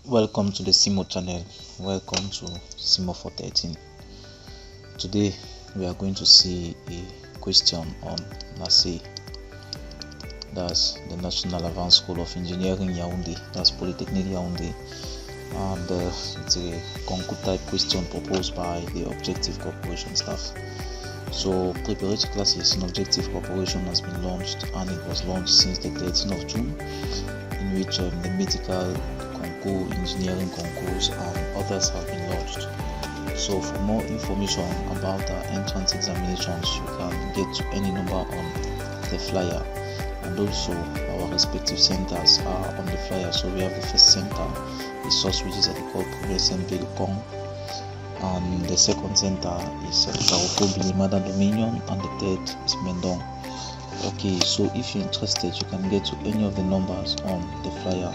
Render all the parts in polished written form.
Welcome to the Simo channel. Welcome to Simo 413. Today we are going to see a question on NACE, that's the National Advanced School of Engineering Yaoundé, that's Polytechnic Yaoundé, and it's a concours type question proposed by the Objective Corporation staff. So preparatory classes in Objective Corporation has been launched, and it was launched since the 13th of June, in which the medical concours, engineering concours and others have been launched. So for more information about our entrance examinations, you can get to any number on the flyer, and also our respective centers are on the flyer. So we have the first center is Source, which is at the called Progress MP Kong, and the second center is Carrefour Bilimada Dominion, and the third is Mendong. Okay, so if you're interested, you can get to any of the numbers on the flyer.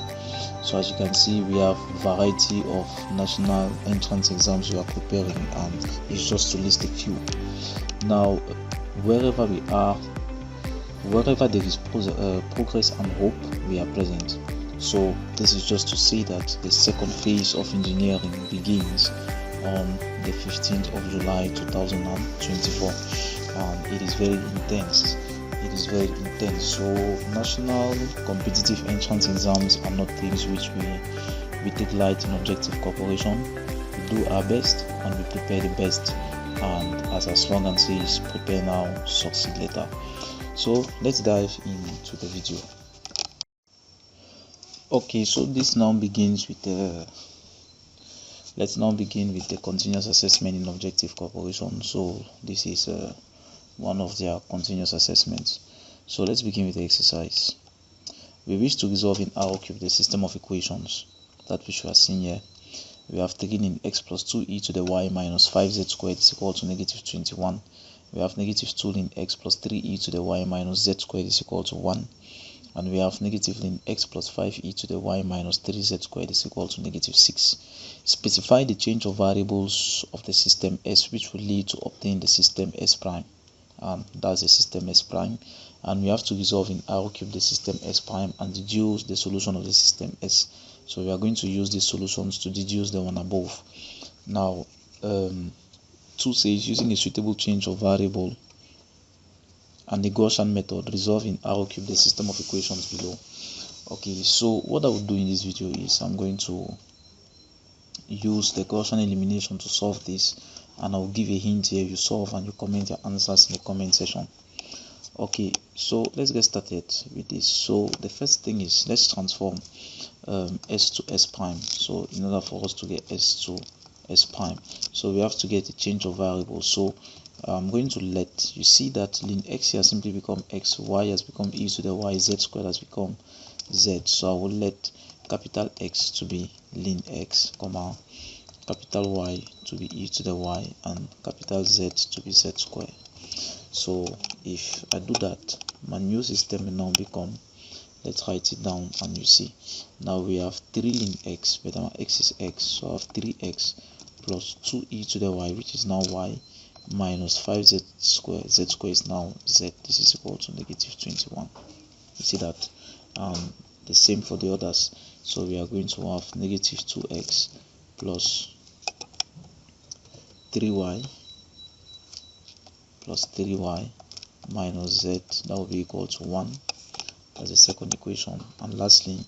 So as you can see, we have variety of national entrance exams we are preparing, and it's just to list a few. Now, wherever we are, wherever there is progress and hope, we are present. So this is just to say that the second phase of engineering begins on the 15th of July 2024. It is very intense. So national competitive entrance exams are not things which we take light in Objective Corporation. We do our best and we prepare the best, and as our slogan says, prepare now, succeed later. So let's dive into the video. Okay, so this now begins with let's now begin with the continuous assessment in Objective Corporation. So this is one of their continuous assessments. So let's begin with the exercise. We wish to resolve in R cube the system of equations that which we are seeing here. We have taken in x plus 2e to the y minus 5z squared is equal to negative 21. We have negative 2 ln x plus 3e to the y minus z squared is equal to 1. And we have negative ln x plus 5e to the y minus 3z squared is equal to negative 6. Specify the change of variables of the system S which will lead to obtain the system S prime. And that's the system S prime, and we have to resolve in R cube the system S prime and deduce the solution of the system S. So we are going to use these solutions to deduce the one above. Now 2 says using a suitable change of variable and the Gaussian method, resolve in R cube the system of equations below. Okay, so what I will do in this video is I'm going to use the Gaussian elimination to solve this, and I'll give a hint here. You solve and you comment your answers in the comment section. Okay, so let's get started with this. So the first thing is, let's transform S to S prime. So in order for us to get S to S prime, so we have to get a change of variables. So I'm going to let you see that ln x here simply become x, y has become e to the y, z squared has become z. So I will let capital X to be ln x, comma capital Y to be e to the y, and capital Z to be z squared. So if I do that, my new system will now become, let's write it down, and you see now we have 3 ln x, but our x is x, so I have 3x plus 2e to the y, which is now y, minus 5z squared, z squared is now z. This is equal to negative 21. You see that? The same for the others. So we are going to have negative 2x plus 3y minus z, that will be equal to 1. That's the second equation. And lastly,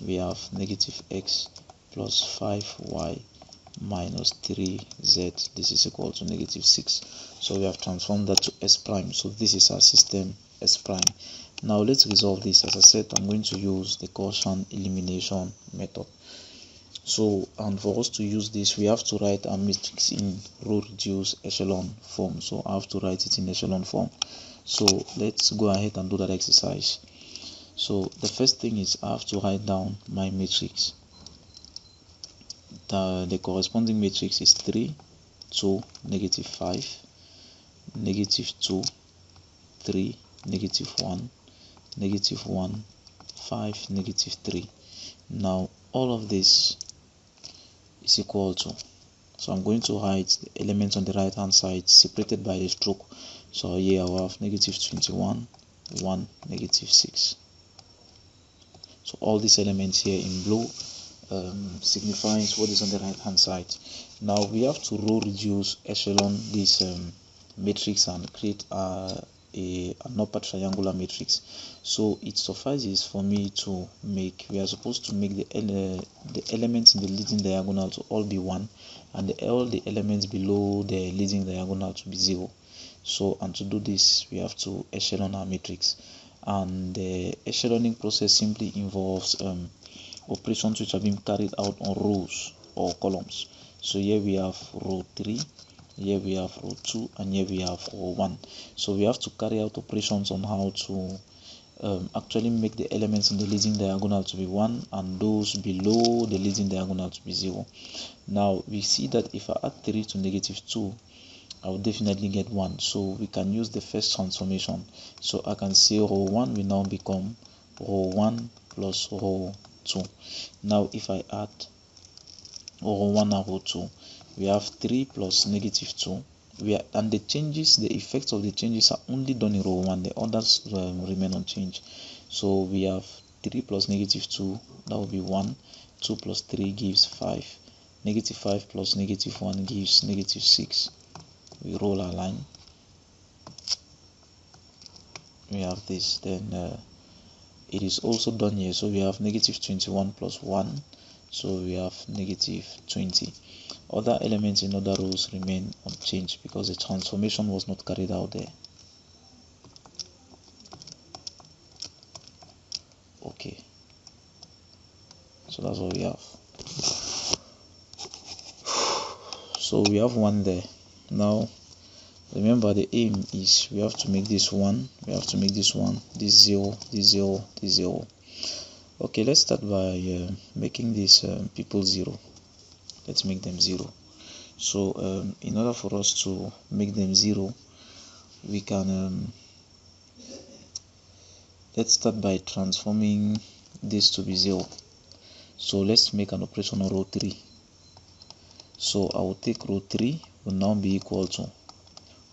we have negative x plus 5y minus 3z. This is equal to negative 6. So we have transformed that to S prime. So this is our system S prime. Now let's resolve this. As I said, I'm going to use the Gaussian elimination method. So, and for us to use this, we have to write our matrix in row reduced echelon form. So I have to write it in echelon form. So let's go ahead and do that exercise. So the first thing is I have to write down my matrix. The corresponding matrix is 3, 2, negative 5, negative 2, 3, negative 1, negative 1, 5, negative 3. Now all of this is equal to, so I'm going to write the elements on the right hand side separated by the stroke. So here I will have negative 21, 1, negative 6. So all these elements here in blue signifies what is on the right hand side. Now we have to row reduce echelon this matrix and create an upper triangular matrix. So it suffices for me to make, we are supposed to make the elements in the leading diagonal to all be 1 and all the elements below the leading diagonal to be 0. So, and to do this we have to echelon our matrix, and the echeloning process simply involves operations which are being carried out on rows or columns. So here we have row 3, here we have row 2, and here we have row 1. So we have to carry out operations on how to actually make the elements in the leading diagonal to be 1 and those below the leading diagonal to be 0. Now we see that if I add 3 to -2, I will definitely get 1. So we can use the first transformation. So I can say row 1 will now become row 1 plus row 2. Now if I add row 1 and row 2, we have 3 plus -2. And the changes, the effects of the changes are only done in row 1. The others remain unchanged. So we have 3 plus -2, that will be 1. 2 plus 3 gives 5. -5 plus -1 gives -6. We roll our line. We have this. Then it is also done here. So we have -21 plus 1. So we have -20. Other elements in other rows remain unchanged because the transformation was not carried out there. Okay. So that's what we have. So we have 1 there. Now remember, the aim is we have to make this 1, we have to make this 1, this 0, this 0, this 0. Okay, let's start by making these people 0. Let's make them 0. So in order for us to make them 0, we can let's start by transforming this to be 0. So let's make an operation on row 3. So I will take row 3 will now be equal to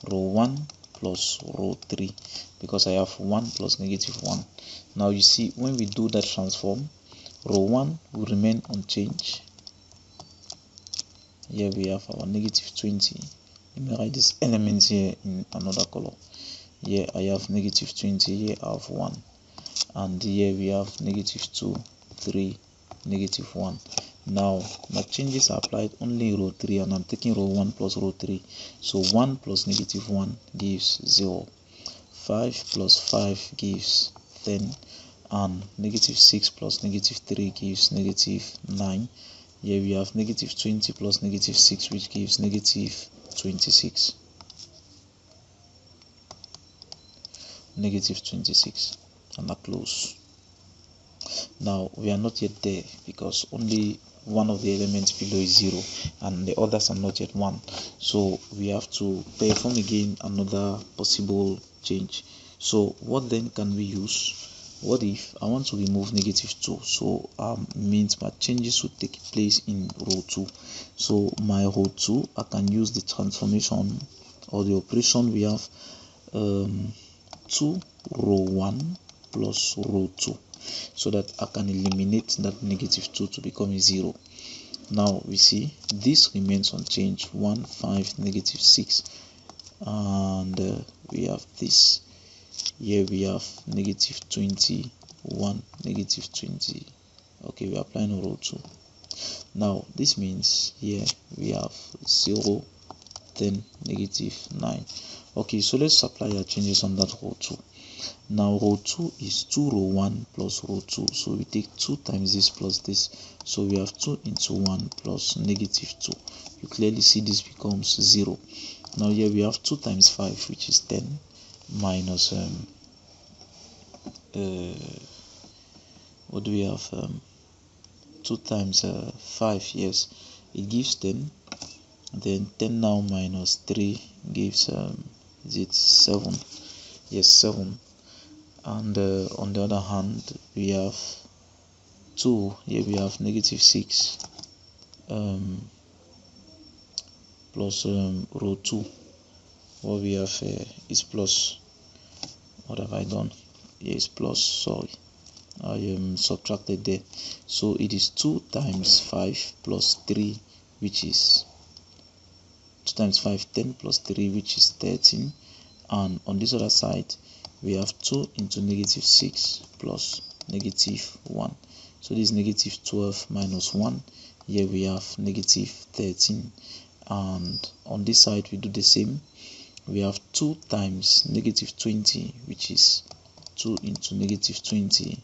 row 1 plus row 3, because I have 1 plus -1. Now you see, when we do that transform, row 1 will remain unchanged. Here we have our -20. Let me write these elements here in another color. Here I have -20, here I have 1, and here we have -2, 3, -1. Now my changes are applied only in row 3, and I'm taking row 1 plus row 3. So 1 plus -1 gives 0. 5 plus 5 gives 10, and -6 plus -3 gives -9. Here we have -20 plus -6, which gives -26. -26, and I close. Now we are not yet there because only one of the elements below is 0 and the others are not yet 1. So we have to perform again another possible change. So what then can we use? What if I want to remove -2? So means my changes will take place in row 2. So my row 2, I can use the transformation or the operation. We have 2 row 1 plus row 2, so that I can eliminate that -2 to become a 0. Now we see this remains unchanged, 1, 5, -6, and we have this. Here we have -20, 1, -20. Okay, we are applying row 2. Now this means here we have 0, 10, -9. Okay, so let's apply our changes on that row 2. Now row 2 is 2 row 1 plus row 2. So we take 2 times this plus this. So we have 2 into 1 plus -2. You clearly see this becomes 0. Now here we have 2 times 5, which is 10, minus what do we have? 2 times 5, yes, it gives 10. Then 10 now minus 3 gives is it 7? Yes, 7. And on the other hand, we have 2. Here we have -6 plus row 2. What we have is plus. What have I done? Here is plus, sorry. subtracted there. So it is 2 times 5 plus 3, which is 2 times 5, 10 plus 3, which is 13. And on this other side, we have 2 into negative 6 plus negative 1. So this is negative 12 minus 1. Here we have negative 13. And on this side, we do the same. We have 2 times negative 20, which is 2 into negative 20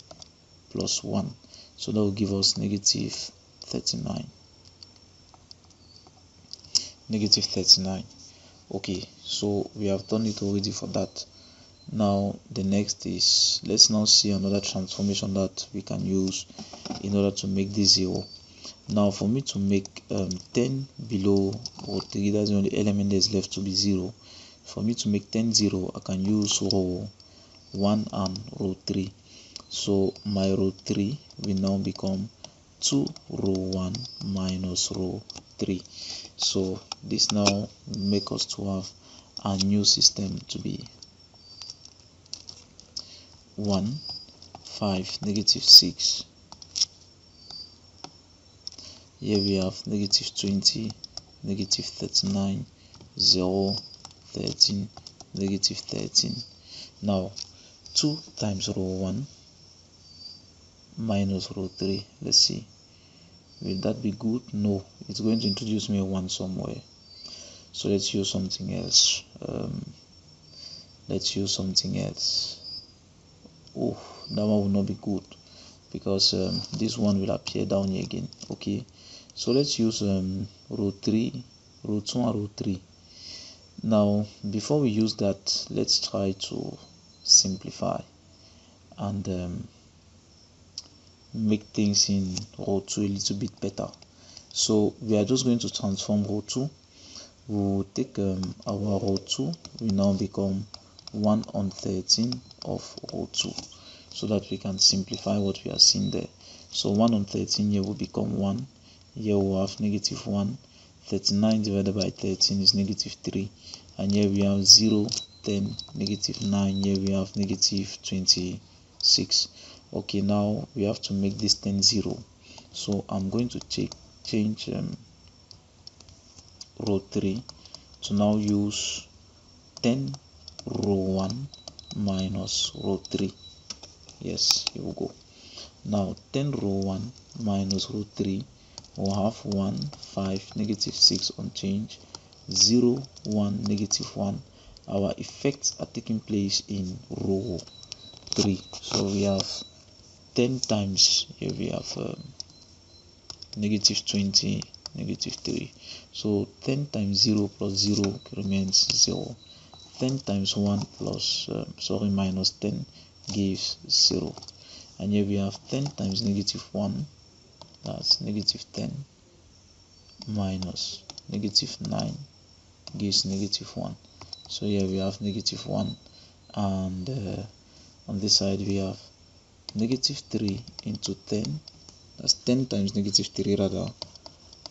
plus 1. So that will give us negative 39. Negative 39. Okay, so we have done it already for that. Now the next is, let's now see another transformation that we can use in order to make this 0. Now for me to make 10 below row 3, that's the only element that is left to be 0. For me to make 10 0, I can use row 1 and row 3. So my row 3 will now become 2 row 1 minus row 3. So this now make us to have a new system to be 1, 5, negative 6. Here we have negative 20, negative 39, 0, 13, negative 13. Now 2 times row 1 minus row 3. Let's see, will that be good? No, it's going to introduce me a 1 somewhere. So let's use something else. Let's use something else. Oh, that one will not be good, because this one will appear down here again. Okay, so let's use row 3, row 2 and row 3. Now before we use that, let's try to simplify and make things in row 2 a little bit better. So we are just going to transform row 2. We will take our row 2 will now become 1 on 13 of row 2, so that we can simplify what we are seeing there. So 1 on 13 here will become 1. Here we have negative 1. 39 divided by 13 is negative 3. And here we have 0, 10, negative 9. Here we have negative 26. Okay, now we have to make this 10 0. So I'm going to change row 3 to now use 10 row 1 minus row 3. Yes, here we go. Now 10 row 1 minus row 3 will have 1, 5, negative 6 unchanged, 0, 1, negative 1. Our effects are taking place in row 3. So we have 10 times, here we have negative 20, negative 3. So 10 times 0 plus 0 remains 0. 10 times 1 plus, minus 10 gives 0. And here we have 10 times negative 1, that's negative 10, minus negative 9 gives negative 1. So here we have negative 1, and on this side we have negative 3 into 10, that's 10 times negative 3 rather,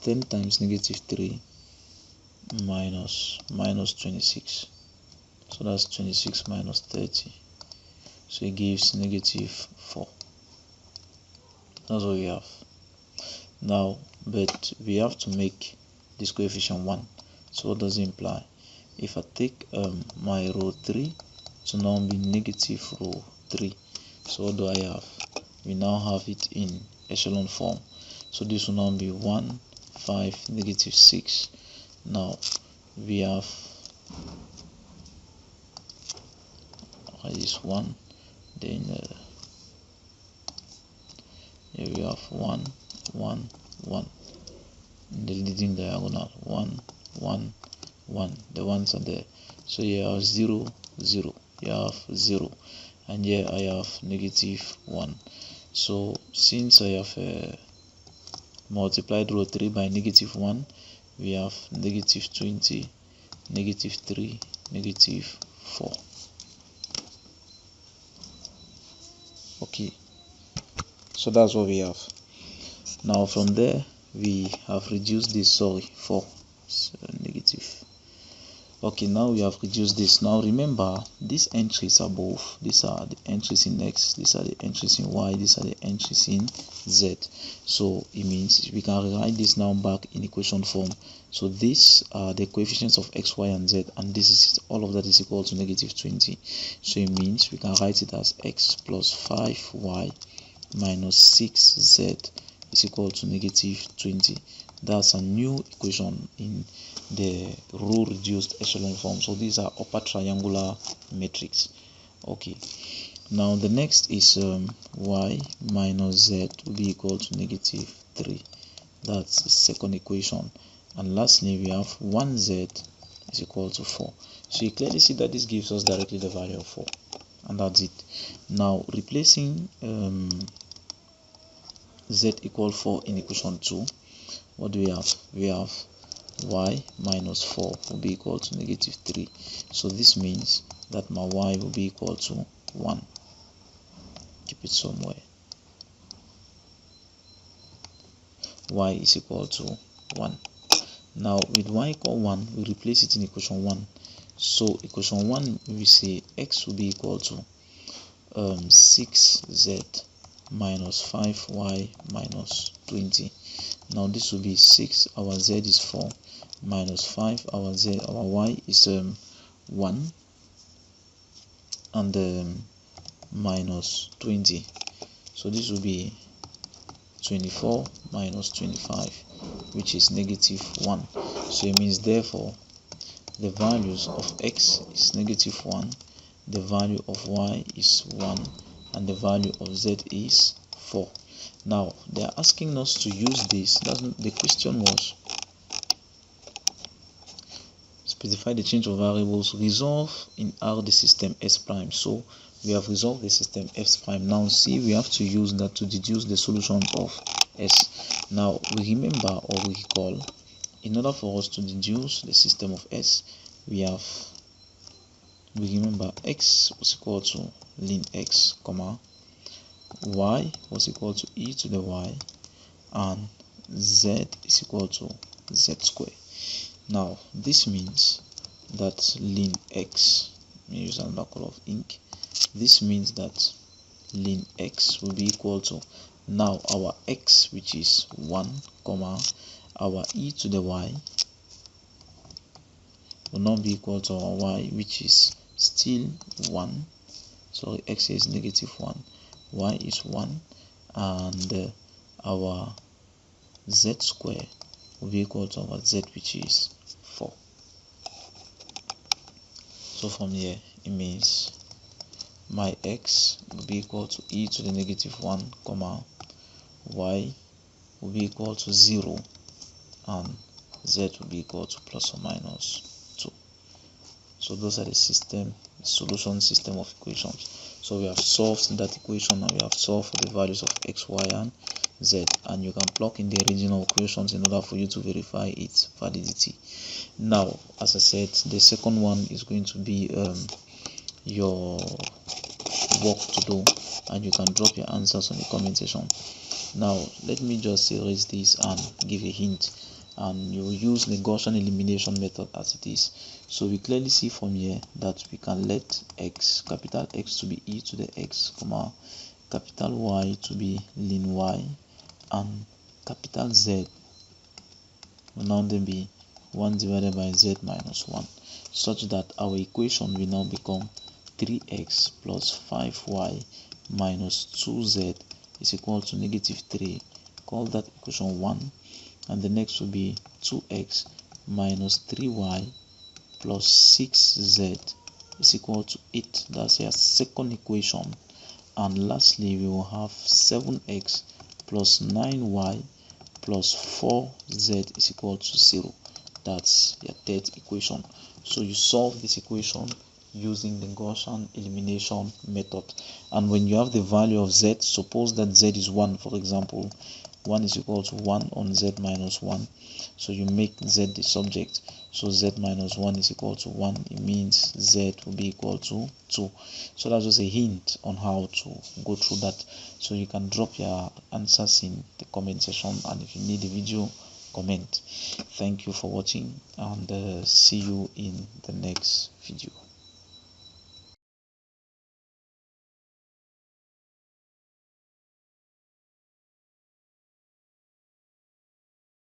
10 times negative 3 minus 26. So that's 26 minus 30. So it gives negative 4. That's what we have. Now, but we have to make this coefficient 1. So what does it imply? If I take my row 3 to now be negative row 3, so what do I have? We now have it in echelon form. So this will now be 1, 5, negative 6. Now we have this 1, then here we have 1, 1, 1 in the leading diagonal, 1, 1, 1. The ones are there. So here I have 0, 0. Here I have 0, and here I have negative 1. So since I have multiplied row 3 by negative 1, we have negative 20, negative 3, negative 4. Okay, so that's what we have. Now from there we have reduced this, 4 negative. Okay, now we have reduced this. Now remember, these entries above, these are the entries in X, these are the entries in Y, these are the entries in Z. So it means we can rewrite this now back in equation form. So these are the coefficients of X, Y, and Z, and this is all of that is equal to negative 20. So it means we can write it as X plus 5Y minus 6Z is equal to negative 20. That's a new equation in the row reduced echelon form. So these are upper triangular matrix. Okay, now the next is y minus z will be equal to negative 3. That's the second equation. And lastly, we have 1z is equal to 4. So you clearly see that this gives us directly the value of 4, and that's it. Now replacing z equal 4 in equation 2, what do we have? We have y minus 4 will be equal to negative 3. So this means that my y will be equal to 1. Keep it somewhere. Y is equal to 1. Now with y equal 1, we replace it in equation 1. So equation 1, we say x will be equal to 6z minus 5y minus 20. Now this will be 6, our z is 4, minus 5, our y is 1, and minus 20. So this will be 24 minus 25, which is negative 1. So it means therefore the values of x is negative 1, the value of y is 1, and the value of z is 4. Now they are asking us to use this. The question was specify the change of variables, resolve in R the system S prime. So we have resolved the system S prime. Now see, we have to use that to deduce the solution of S. Now we remember or we recall, in order for us to deduce the system of S, we remember x was equal to ln x, comma, y was equal to e to the y, and z is equal to z square. Now this means that ln x, let me use another color of ink, this means that ln x will be equal to, now our x, which is 1, comma, our e to the y will not be equal to our y, which is still 1. So x is negative 1, y is 1, and our z square will be equal to our z, which is 4. So from here it means my x will be equal to e to the negative 1, comma, y will be equal to 0, and z will be equal to plus or minus 2. So those are the solution system of equations. So we have solved that equation, and we have solved for the values of x, y, and z, and you can plug in the original equations in order for you to verify its validity. Now, as I said, the second one is going to be your work to do, and you can drop your answers on the comment section. Now let me just erase this and give a hint, and you will use the Gaussian elimination method as it is. So we clearly see from here that we can let x, capital X to be e to the x, comma, capital Y to be ln y, and capital Z will now then be 1 divided by z minus 1, such that our equation will now become 3x plus 5y minus 2z is equal to negative 3. Call that equation 1, and the next will be 2x minus 3y plus 6z is equal to 8. That's our second equation. And lastly, we will have 7x plus 9y plus 4z is equal to 0. That's your third equation. So you solve this equation using the Gaussian elimination method, and when you have the value of z, suppose that z is 1, for example, 1 is equal to 1 on z minus 1, so you make z the subject, so z minus 1 is equal to 1, it means z will be equal to 2. So that's just a hint on how to go through that. So you can drop your answers in the comment section, and if you need the video, comment. Thank you for watching, and see you in the next video.